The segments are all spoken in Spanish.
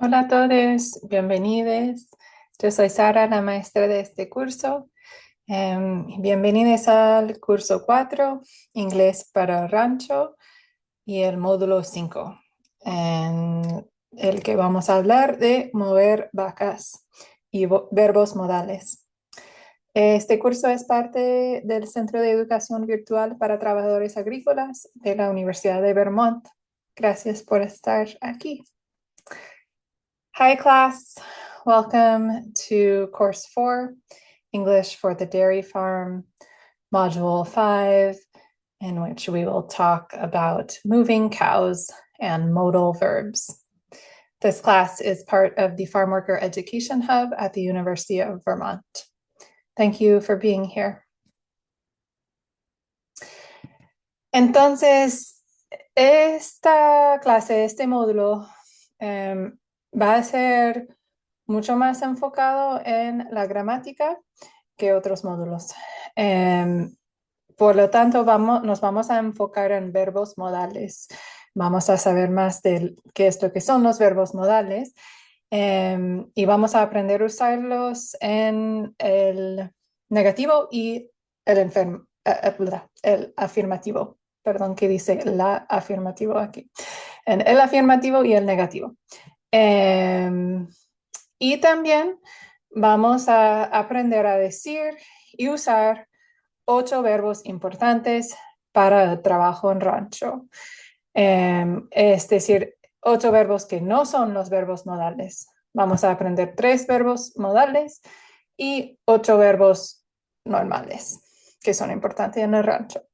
Hola a todos, bienvenidos. Yo soy Sara, la maestra de este curso. Bienvenidos al curso 4, Inglés para Rancho, y el módulo 5, en el que vamos a hablar de mover vacas y verbos modales. Este curso es parte del Centro de Educación Virtual para Trabajadores Agrícolas de la Universidad de Vermont. Gracias por estar aquí. Hi class, welcome to course 4, English for the Dairy Farm, module 5, in which we will talk about moving cows and modal verbs. This class is part of the Farm Worker Education Hub at the University of Vermont. Thank you for being here. Entonces, esta clase, este módulo, va a ser mucho más enfocado en la gramática que otros módulos. Por lo tanto, nos vamos a enfocar en verbos modales. Vamos a saber más de qué es lo que son los verbos modales y vamos a aprender a usarlos en el negativo y el afirmativo. Perdón, que dice la afirmativo aquí. En el afirmativo y el negativo. Y también vamos a aprender a decir y usar 8 verbos importantes para el trabajo en rancho. Es decir, 8 verbos que no son los verbos modales. Vamos a aprender 3 verbos modales y 8 verbos normales que son importantes en el rancho.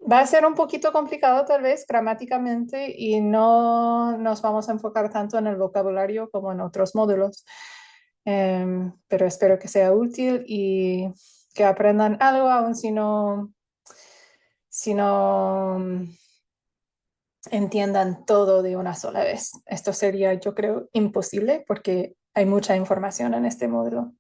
Va a ser un poquito complicado tal vez gramáticamente y no nos vamos a enfocar tanto en el vocabulario como en otros módulos. Pero espero que sea útil y que aprendan algo, aun si no entiendan todo de una sola vez. Esto sería, yo creo, imposible porque hay mucha información en este módulo.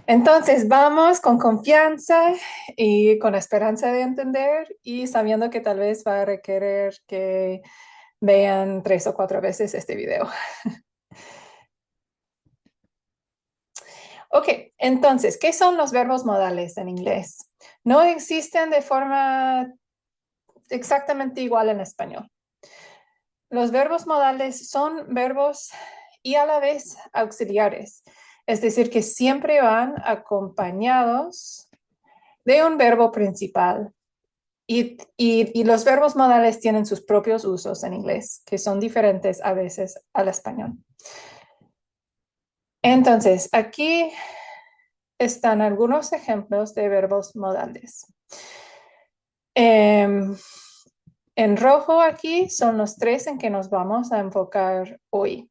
Entonces, vamos con confianza y con esperanza de entender y sabiendo que tal vez va a requerir que vean 3 o 4 veces este video. Ok, entonces, ¿qué son los verbos modales en inglés? No existen de forma exactamente igual en español. Los verbos modales son verbos y a la vez auxiliares, es decir, que siempre van acompañados de un verbo principal. Y los verbos modales tienen sus propios usos en inglés, que son diferentes a veces al español. Entonces, aquí están algunos ejemplos de verbos modales. En rojo aquí son los 3 en que nos vamos a enfocar hoy.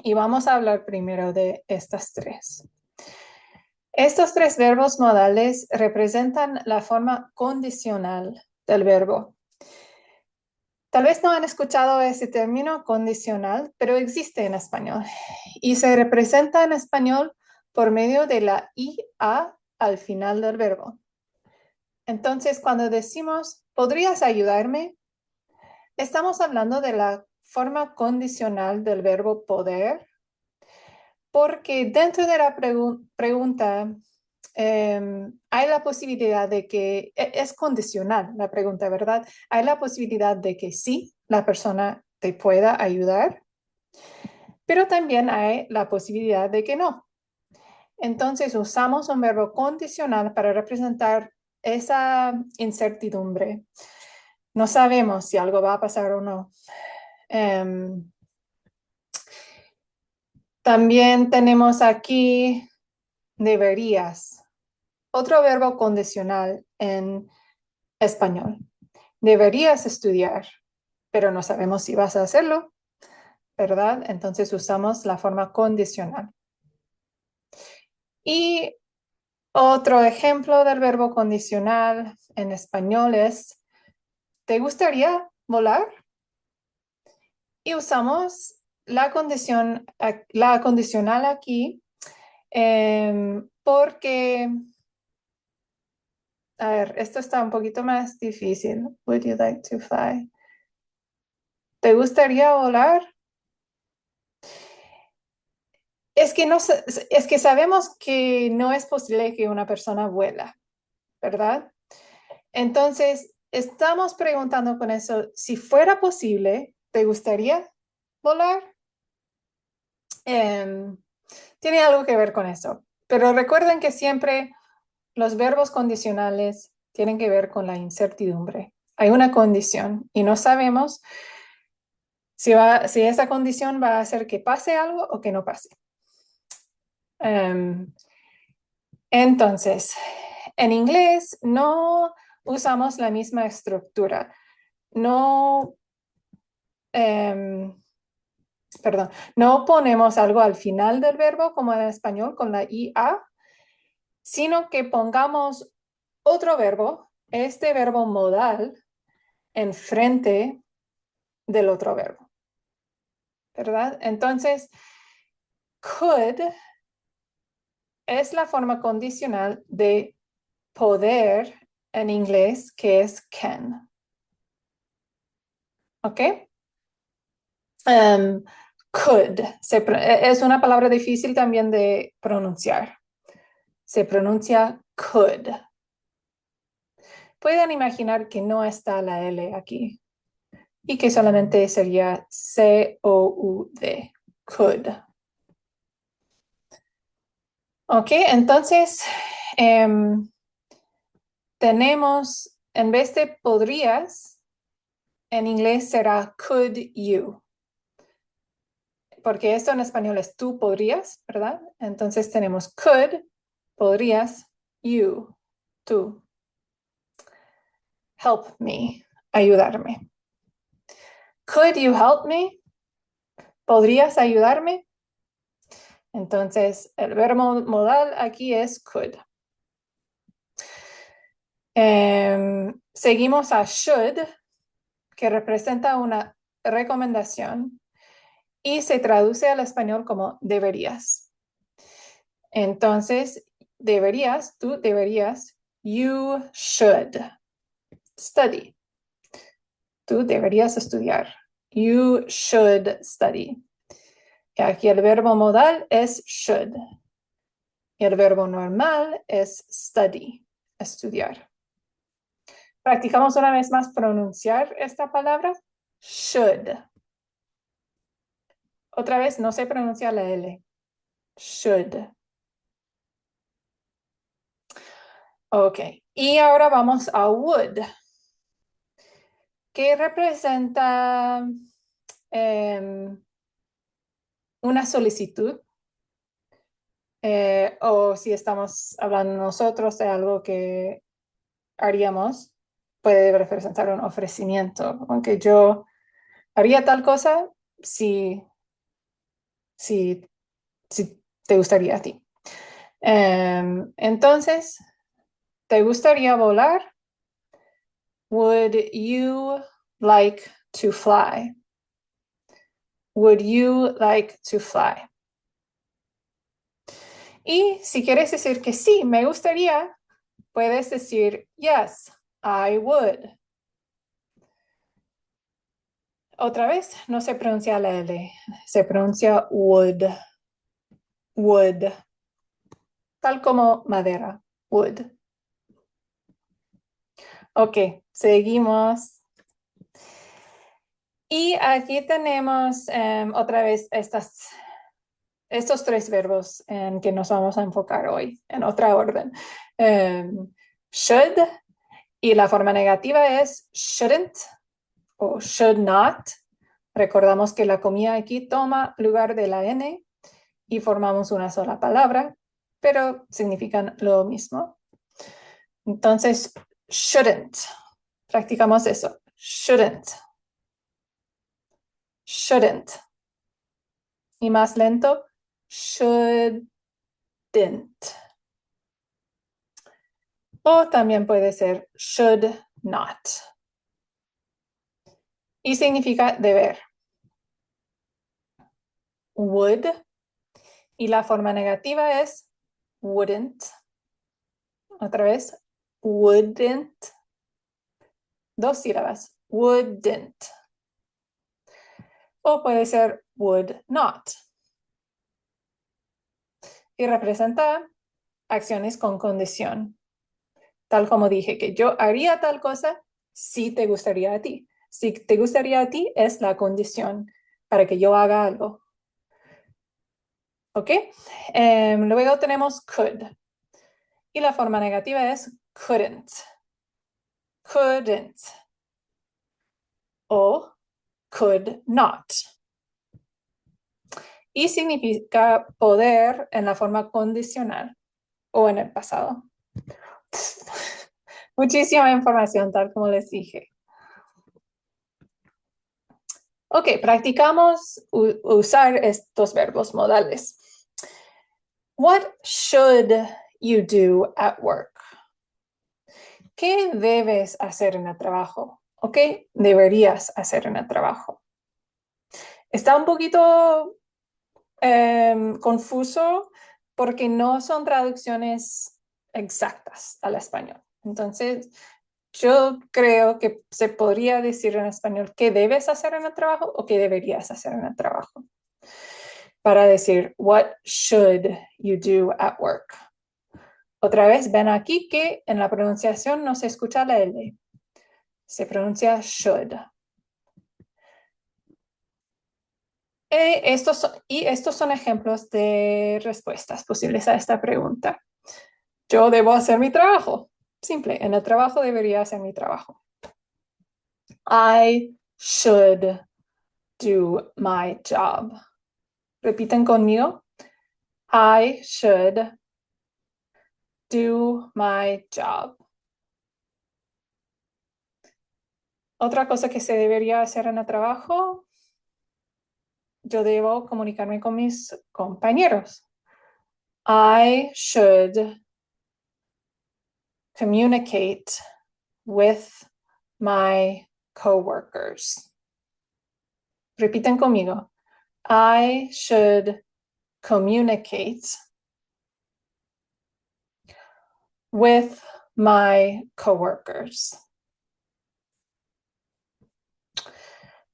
Y vamos a hablar primero de estas 3. Estos 3 verbos modales representan la forma condicional del verbo. Tal vez no han escuchado ese término condicional, pero existe en español y se representa en español por medio de la IA al final del verbo. Entonces, cuando decimos, ¿podrías ayudarme? Estamos hablando de la forma condicional del verbo poder, porque dentro de la pregunta hay la posibilidad de que, es condicional la pregunta, ¿verdad? Hay la posibilidad de que sí, la persona te pueda ayudar, pero también hay la posibilidad de que no. Entonces usamos un verbo condicional para representar esa incertidumbre. No sabemos si algo va a pasar o no. También tenemos aquí deberías, otro verbo condicional en español. Deberías estudiar, pero no sabemos si vas a hacerlo, ¿verdad? Entonces usamos la forma condicional. Y otro ejemplo del verbo condicional en español es, ¿te gustaría volar? Y usamos la condicional aquí porque, a ver, esto está un poquito más difícil. Would you like to fly? ¿Te gustaría volar? Es que, es que sabemos que no es posible que una persona vuela, ¿verdad? Entonces, estamos preguntando con eso, si fuera posible, ¿te gustaría volar? Em, Tiene algo que ver con eso. Pero recuerden que siempre los verbos condicionales tienen que ver con la incertidumbre. Hay una condición y no sabemos si esa condición va a hacer que pase algo o que no pase. Um, entonces, en inglés no usamos la misma estructura. No, um, perdón, no ponemos algo al final del verbo como en español con la IA, sino que pongamos otro verbo, este verbo modal, enfrente del otro verbo, ¿verdad? Entonces, could es la forma condicional de poder en inglés, que es can. ¿Ok? Could es una palabra difícil también de pronunciar. Se pronuncia could. Pueden imaginar que no está la L aquí y que solamente sería C-O-U-D. Could. Ok, entonces tenemos, en vez de podrías, en inglés será could you, porque esto en español es tú podrías, ¿verdad? Entonces tenemos could, podrías, you, tú. Help me, ayudarme. Could you help me? ¿Podrías ayudarme? Entonces, el verbo modal aquí es could. Seguimos a should, que representa una recomendación y se traduce al español como deberías. Entonces, deberías, tú deberías, you should study. Tú deberías estudiar. You should study. Y aquí el verbo modal es should. Y el verbo normal es study, estudiar. Practicamos una vez más pronunciar esta palabra. Should. Otra vez no se pronuncia la L. Should. Ok. Y ahora vamos a would, que representa una solicitud. O si estamos hablando nosotros de algo que haríamos, puede representar un ofrecimiento, aunque yo haría tal cosa si, si, si te gustaría a ti. Entonces, ¿te gustaría volar? Would you like to fly? Would you like to fly? Y si quieres decir que sí, me gustaría, puedes decir yes, I would. Otra vez, no se pronuncia la L, se pronuncia would, would, tal como madera, would. Ok, seguimos. Y aquí tenemos otra vez estos tres verbos en que nos vamos a enfocar hoy, en otra orden. Should, y la forma negativa es shouldn't o should not. Recordamos que la comida aquí toma lugar de la N y formamos una sola palabra, pero significan lo mismo. Entonces, shouldn't. Practicamos eso. Shouldn't. Shouldn't. Y más lento. Shouldn't. O también puede ser should not. Y significa deber. Would. Y la forma negativa es wouldn't. Otra vez. Wouldn't. Dos sílabas. Wouldn't. O puede ser would not. Y representa acciones con condición. Tal como dije que yo haría tal cosa si te gustaría a ti. Si te gustaría a ti es la condición para que yo haga algo. ¿Ok? Luego tenemos could. Y la forma negativa es couldn't. Couldn't. O could not. Y significa poder en la forma condicional o en el pasado. Muchísima información, tal como les dije. Ok, practicamos usar estos verbos modales. What should you do at work? ¿Qué debes hacer en el trabajo? ¿O qué deberías hacer en el trabajo? Está un poquito confuso porque no son traducciones exactas al español. Entonces, yo creo que se podría decir en español qué debes hacer en el trabajo o qué deberías hacer en el trabajo. Para decir, what should you do at work? Otra vez, ven aquí que en la pronunciación no se escucha la L. Se pronuncia should. Estos son ejemplos de respuestas posibles a esta pregunta. Yo debo hacer mi trabajo. Simple, en el trabajo debería hacer mi trabajo. I should do my job. Repiten conmigo. I should do my job. Otra cosa que se debería hacer en el trabajo, yo debo comunicarme con mis compañeros. I should communicate with my coworkers. Repiten conmigo. I should communicate with my coworkers.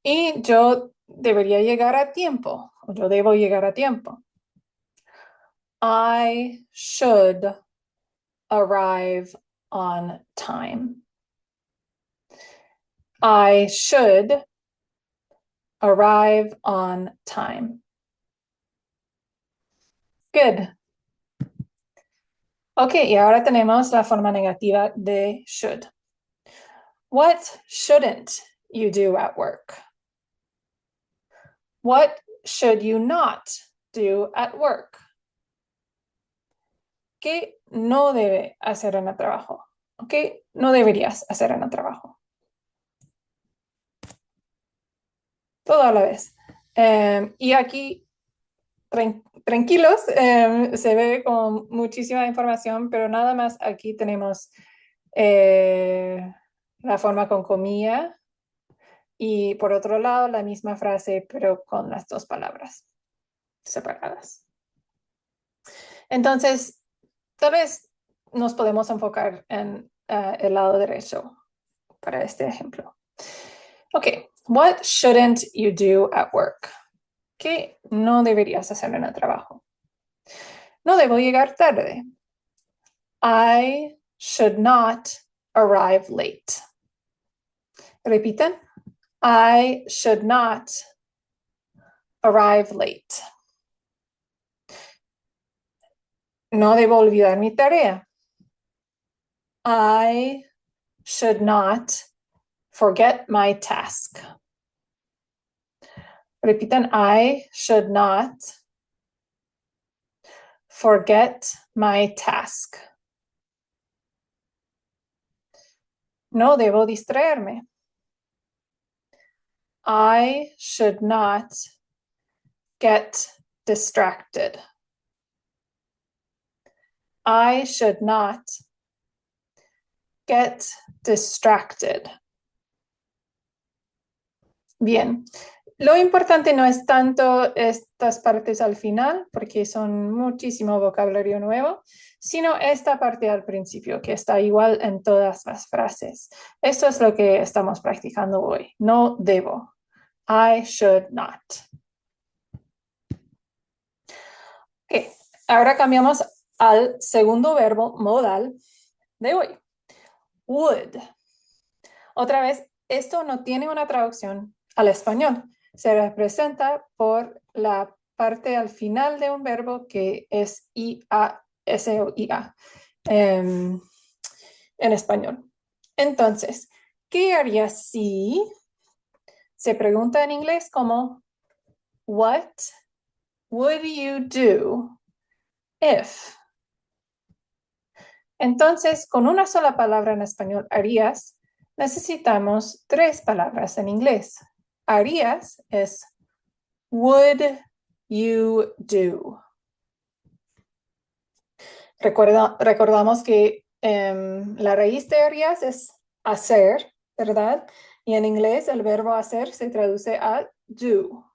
Y yo debería llegar a tiempo, o yo debo llegar a tiempo. I should arrive on time. I should arrive on time. Good. Ok, y ahora tenemos la forma negativa de should. What shouldn't you do at work? What should you not do at work? ¿Qué no debe hacer en el trabajo? ¿Qué no deberías hacer en el trabajo? Todo a la vez. Y aquí, tranquilos, se ve con muchísima información, pero nada más aquí tenemos la forma con comilla y por otro lado la misma frase, pero con las dos palabras separadas. Entonces, tal vez nos podemos enfocar en el lado derecho para este ejemplo. Ok, what shouldn't you do at work? ¿Qué no deberías hacer en el trabajo? No debo llegar tarde. I should not arrive late. Repiten. I should not arrive late. No debo olvidar mi tarea. I should not forget my task. Repitan, I should not forget my task. No debo distraerme. I should not get distracted. I should not get distracted. Bien, lo importante no es tanto estas partes al final, porque son muchísimo vocabulario nuevo, sino esta parte al principio, que está igual en todas las frases. Esto es lo que estamos practicando hoy. No debo, I should not. Okay. Ahora cambiamos al segundo verbo modal de hoy. Would. Otra vez, esto no tiene una traducción al español. Se representa por la parte al final de un verbo que es IA, S o IA en español. Entonces, ¿qué harías si se pregunta en inglés como What would you do if? Entonces, con una sola palabra en español, harías, necesitamos tres palabras en inglés. Harías es would you do. Recordamos que la raíz de harías es hacer, ¿verdad? Y en inglés el verbo hacer se traduce a do.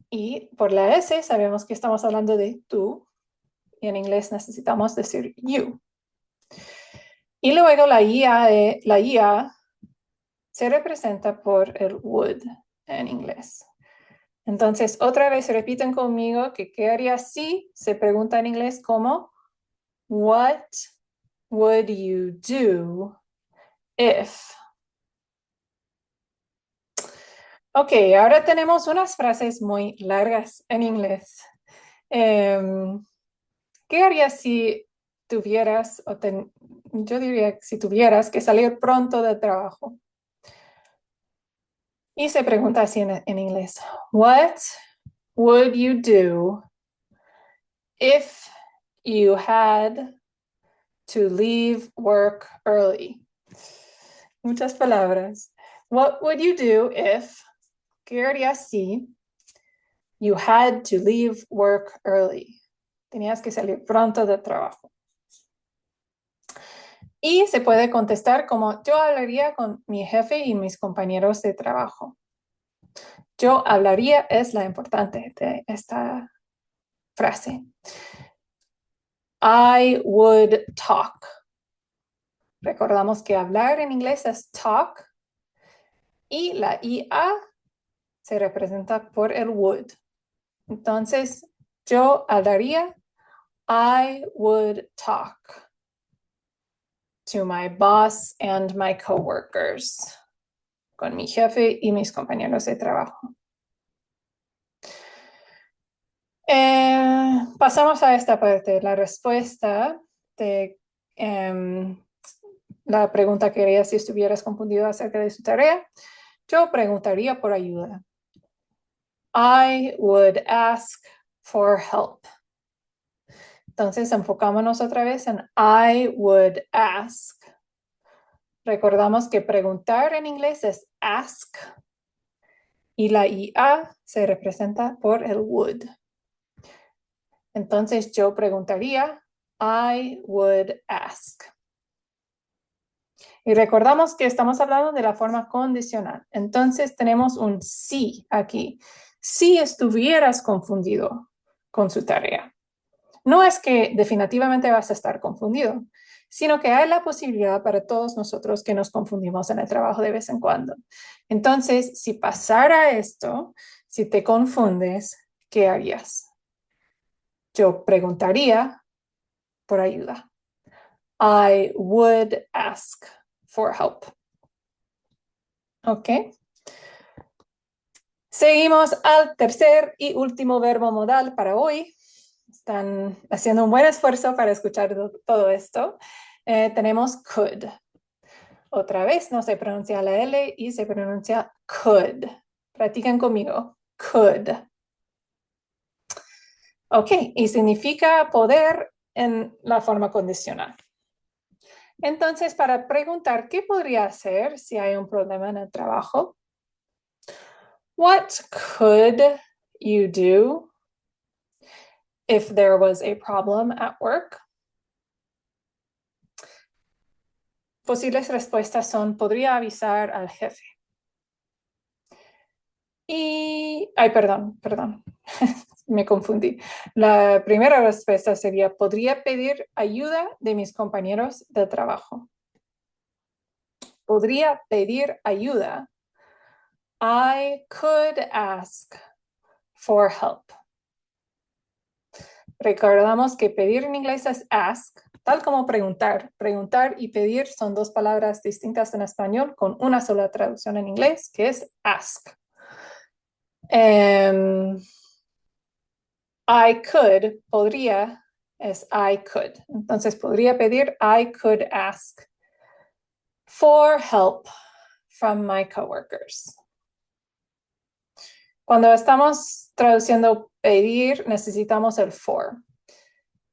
Y por la S sabemos que estamos hablando de tú. Y en inglés necesitamos decir you. Y luego la IA se representa por el would en inglés. Entonces, otra vez repiten conmigo que qué haría si se pregunta en inglés como What would you do if? Ok, ahora tenemos unas frases muy largas en inglés. ¿Qué harías si tuvieras, yo diría si tuvieras que salir pronto del trabajo? Y se pregunta así en inglés. What would you do if you had to leave work early? Muchas palabras. What would you do if, ¿qué harías si you had to leave work early? Tenías que salir pronto del trabajo. Y se puede contestar como yo hablaría con mi jefe y mis compañeros de trabajo. Yo hablaría es la importante de esta frase. I would talk. Recordamos que hablar en inglés es talk y la IA se representa por el would. Entonces, yo hablaría, I would talk to my boss and my coworkers, con mi jefe y mis compañeros de trabajo. Pasamos a esta parte, la respuesta de la pregunta que haría si estuvieras confundido acerca de su tarea. Yo preguntaría por ayuda. I would ask for help. Entonces, enfocámonos otra vez en I would ask. Recordamos que preguntar en inglés es ask y la IA se representa por el would. Entonces, yo preguntaría, I would ask. Y recordamos que estamos hablando de la forma condicional. Entonces, tenemos un si aquí. Si estuvieras confundido con su tarea. No es que definitivamente vas a estar confundido, sino que hay la posibilidad para todos nosotros que nos confundimos en el trabajo de vez en cuando. Entonces, si pasara esto, si te confundes, ¿qué harías? Yo preguntaría por ayuda. I would ask for help. ¿Ok? Seguimos al tercer y último verbo modal para hoy. Están haciendo un buen esfuerzo para escuchar todo esto. Tenemos could. Otra vez no se pronuncia la L y se pronuncia could. Practican conmigo. Could. Ok, y significa poder en la forma condicional. Entonces, para preguntar qué podría hacer si hay un problema en el trabajo, what could you do if there was a problem at work? Posibles respuestas son, podría avisar al jefe. Perdón, me confundí. La primera respuesta sería, podría pedir ayuda de mis compañeros de trabajo. Podría pedir ayuda I could ask for help. Recordamos que pedir en inglés es ask, tal como preguntar. Preguntar y pedir son dos palabras distintas en español con una sola traducción en inglés, que es ask. I could, podría, es I could. Entonces podría pedir, I could ask for help from my coworkers. Cuando estamos traduciendo pedir, necesitamos el for.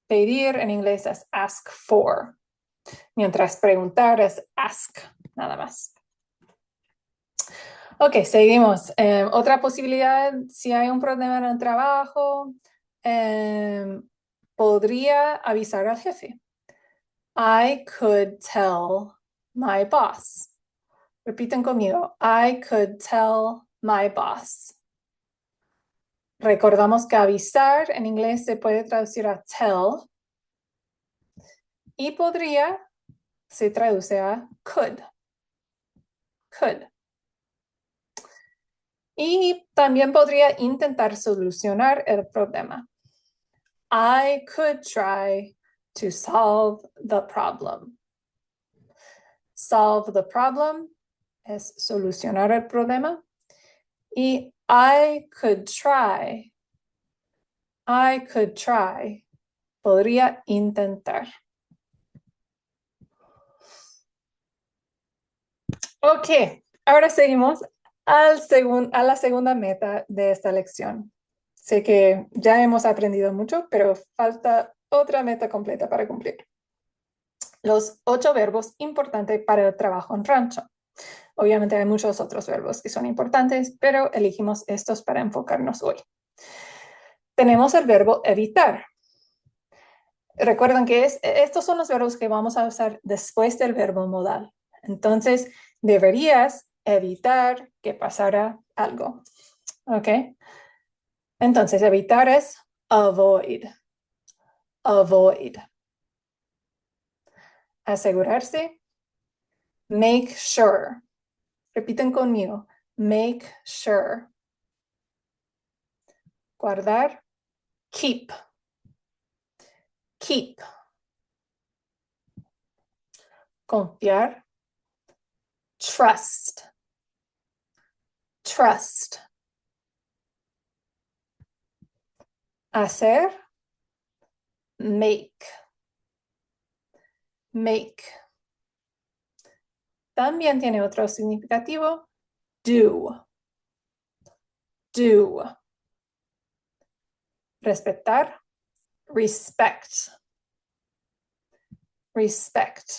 Pedir en inglés es ask for, mientras preguntar es ask, nada más. Ok, seguimos. Otra posibilidad, si hay un problema en el trabajo, podría avisar al jefe. I could tell my boss. Repiten conmigo. I could tell my boss. Recordamos que avisar en inglés se puede traducir a tell y podría se traduce a could. Could. Y también podría intentar solucionar el problema. I could try to solve the problem. Solve the problem es solucionar el problema. Y I could try. I could try. Podría intentar. Ok, ahora seguimos a la segunda meta de esta lección. Sé que ya hemos aprendido mucho, pero falta otra meta completa para cumplir. Los 8 verbos importantes para el trabajo en rancho. Obviamente hay muchos otros verbos que son importantes, pero elegimos estos para enfocarnos hoy. Tenemos el verbo evitar. Recuerden que estos son los verbos que vamos a usar después del verbo modal. Entonces, deberías evitar que pasara algo. ¿Ok? Entonces, evitar es avoid. Avoid. Asegurarse. Make sure. Repiten conmigo. Make sure. Guardar. Keep. Keep. Confiar. Trust. Trust. Hacer. Make. Make. También tiene otro significativo. Do. Do. Respetar. Respect. Respect.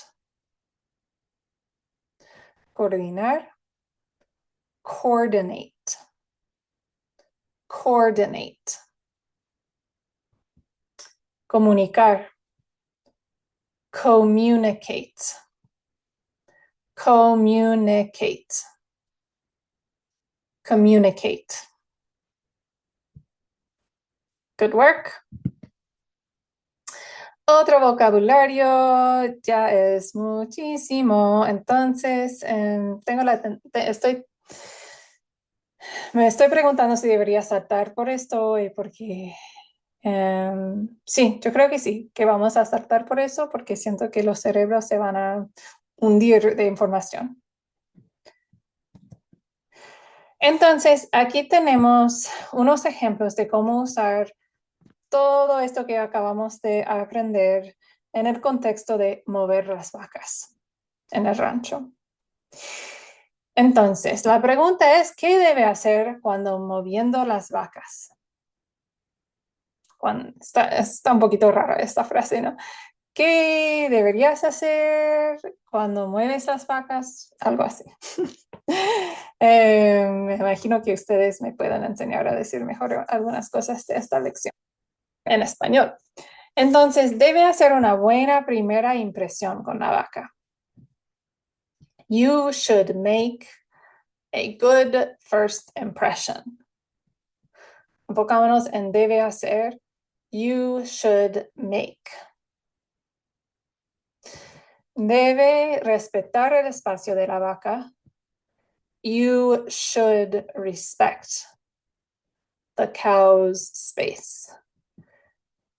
Coordinar. Coordinate. Coordinate. Comunicar. Communicate. Communicate. Communicate. Good work. Otro vocabulario ya es muchísimo. Entonces, me estoy preguntando si debería saltar por esto porque sí, yo creo que sí, que vamos a saltar por eso porque siento que los cerebros se van a hundir de información. Entonces, aquí tenemos unos ejemplos de cómo usar todo esto que acabamos de aprender en el contexto de mover las vacas en el rancho. Entonces, la pregunta es, ¿qué debe hacer cuando moviendo las vacas? Está un poquito rara esta frase, ¿no? ¿Qué deberías hacer cuando mueves las vacas? Algo así. Me imagino que ustedes me puedan enseñar a decir mejor algunas cosas de esta lección en español. Entonces, debe hacer una buena primera impresión con la vaca. You should make a good first impression. Enfocámonos en debe hacer. You should make. Debe respetar el espacio de la vaca You should respect the cow's space.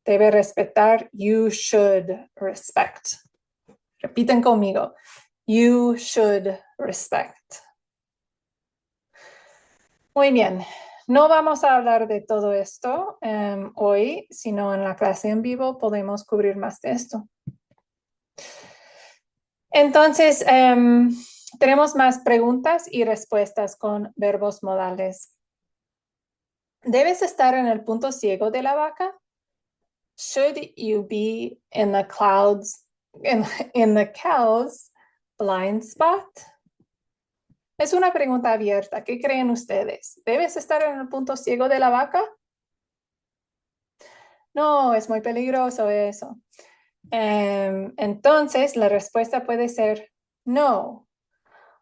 Debe respetar. You should respect. Repiten conmigo. You should respect. Muy bien. No vamos a hablar de todo esto hoy, sino en la clase en vivo podemos cubrir más de esto. Entonces, tenemos más preguntas y respuestas con verbos modales. ¿Debes estar en el punto ciego de la vaca? Should you be in the clouds, in the cow's blind spot? Es una pregunta abierta. ¿Qué creen ustedes? ¿Debes estar en el punto ciego de la vaca? No, es muy peligroso eso. Entonces, la respuesta puede ser no.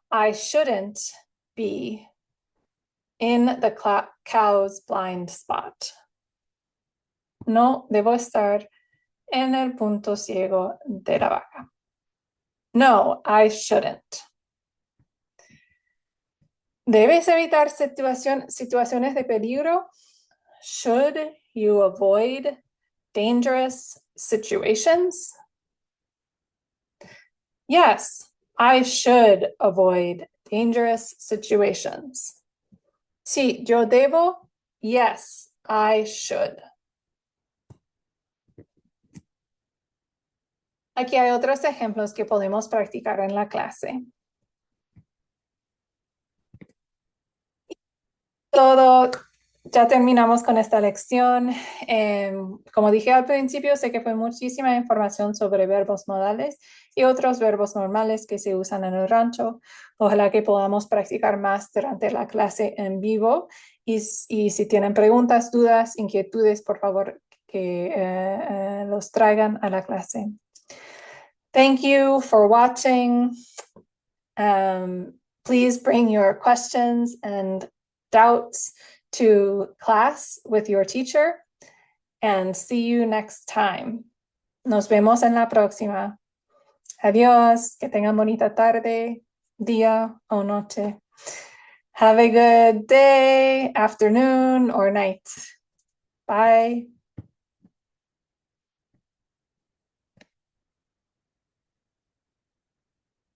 I shouldn't be in the cow's blind spot. No debo estar en el punto ciego de la vaca. No, I shouldn't. ¿Debes evitar situaciones de peligro? Should you avoid dangerous situations? Yes, I should avoid dangerous situations. Sí, yo debo. Yes, I should. Aquí hay otros ejemplos que podemos practicar en la clase. Todo, ya terminamos con esta lección. Como dije al principio, sé que fue muchísima información sobre verbos modales y otros verbos normales que se usan en el rancho. Ojalá que podamos practicar más durante la clase en vivo. Y si tienen preguntas, dudas, inquietudes, por favor, que los traigan a la clase. Thank you for watching. Please bring your questions and doubts to class with your teacher, and see you next time. Nos vemos en la próxima. Adiós, que tengan bonita tarde, día o noche. Have a good day, afternoon, or night. Bye.